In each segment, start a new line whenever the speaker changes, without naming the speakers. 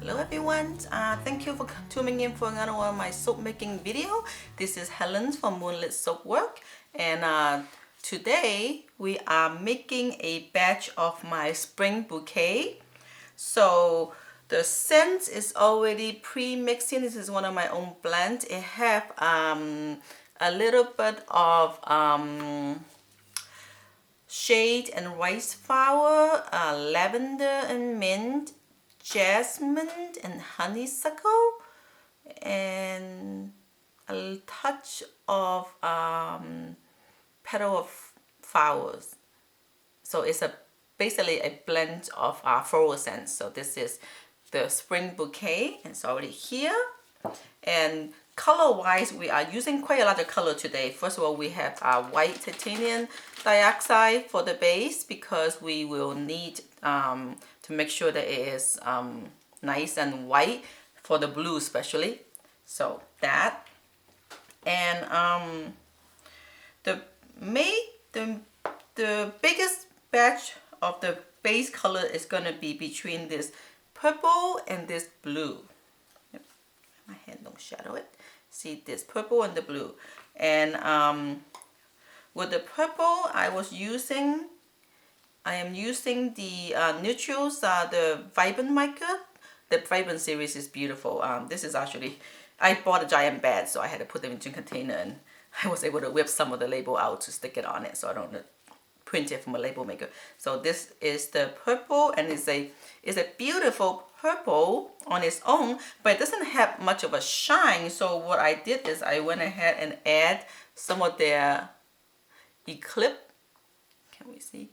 Hello everyone, thank you for tuning in for another one of my soap making video. This is Helen from Moonlit Soap Work, and today we are making a batch of my spring bouquet. So the scent is already pre-mixing. This is one of my own blends. It have a little bit of Shea and rice flower, lavender and mint, jasmine and honeysuckle, and a touch of petal of flowers. So it's basically a blend of floral scents. So this is the spring bouquet, and it's already here. And color wise, we are using quite a lot of color today. First of all, we have white titanium dioxide for the base, because we will need to make sure that it is nice and white for the blue especially. So that, and the biggest batch of the base color is going to be between this purple and this blue. Yep. My hand don't shadow it. See this purple and the blue, and with the purple I am using the neutrals, the vibrant mica. The vibrant series is beautiful. This is actually, I bought a giant bag, so I had to put them into a container, and I was able to whip some of the label out to stick it on it, so I don't print it from a label maker. So this is the purple, and it's a beautiful purple on its own, but it doesn't have much of a shine. So what I did is I went ahead and add some of their Eclipse. Can we see?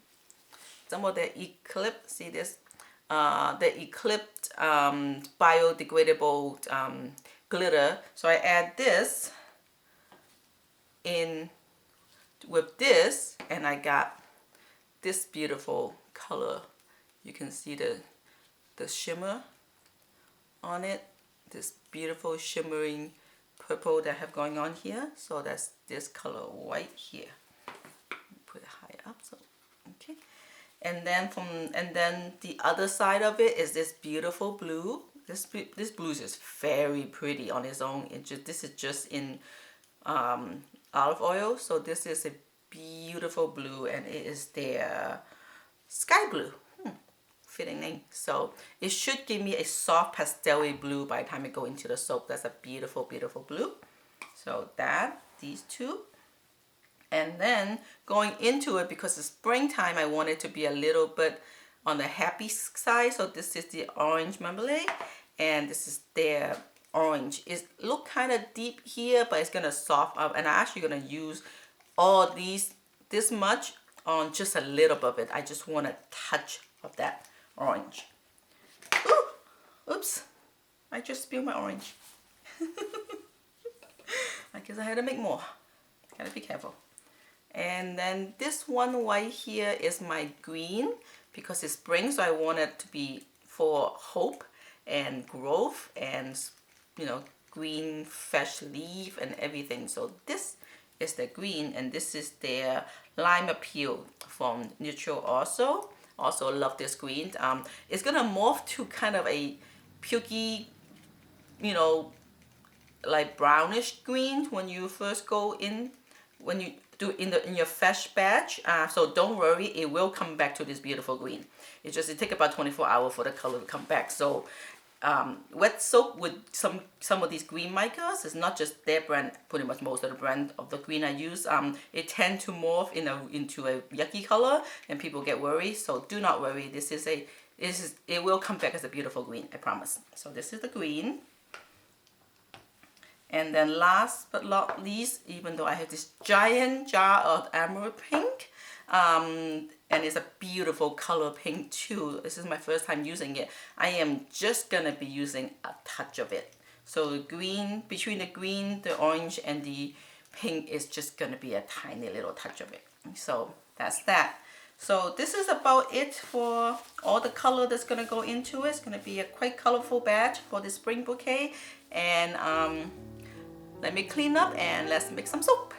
Some of the Eclipse. See this? The Eclipse biodegradable glitter. So I add this in with this, and I got this beautiful color. You can see the shimmer on it, this beautiful shimmering purple that I have going on here. So that's this color white here. Put it higher up, so okay. And then the other side of it is this beautiful blue. This blue is just very pretty on its own. This is just in olive oil. So this is a beautiful blue, and it is their sky blue. Fitting name. So it should give me a soft pastel blue by the time it go into the soap. That's a beautiful, beautiful blue. So these two. And then going into it, because it's springtime, I want it to be a little bit on the happy side. So this is the orange marmalade, and this is their orange. It look kind of deep here, but it's gonna soften up, and I'm actually gonna use all this much on just a little bit of it. I just want a touch of that orange. Ooh, oops, I just spilled my orange. I guess I had to make more. Gotta be careful. And then this one right here is my green, because it's spring, so I want it to be for hope and growth, and green fresh leaf and everything. So this is the green, and this is their lime appeal from Neutral also. Also love this green. It's gonna morph to kind of a pukey, like brownish green when you first go in, when you do in your fresh batch. So don't worry, it will come back to this beautiful green. It take about 24 hours for the color to come back. So wet soap with some of these green micas is not just their brand, pretty much most of the brand of the green I use. It tend to morph into a yucky color, and people get worried. So do not worry. It will come back as a beautiful green, I promise. So this is the green. And then last but not least, even though I have this giant jar of emerald pink, and it's a beautiful color pink too. This is my first time using it. I am just gonna be using a touch of it. So the green, between the green, the orange, and the pink is just gonna be a tiny little touch of it. So that's that. So this is about it for all the color that's gonna go into it. It's gonna be a quite colorful batch for the spring bouquet. And let me clean up and let's make some soap.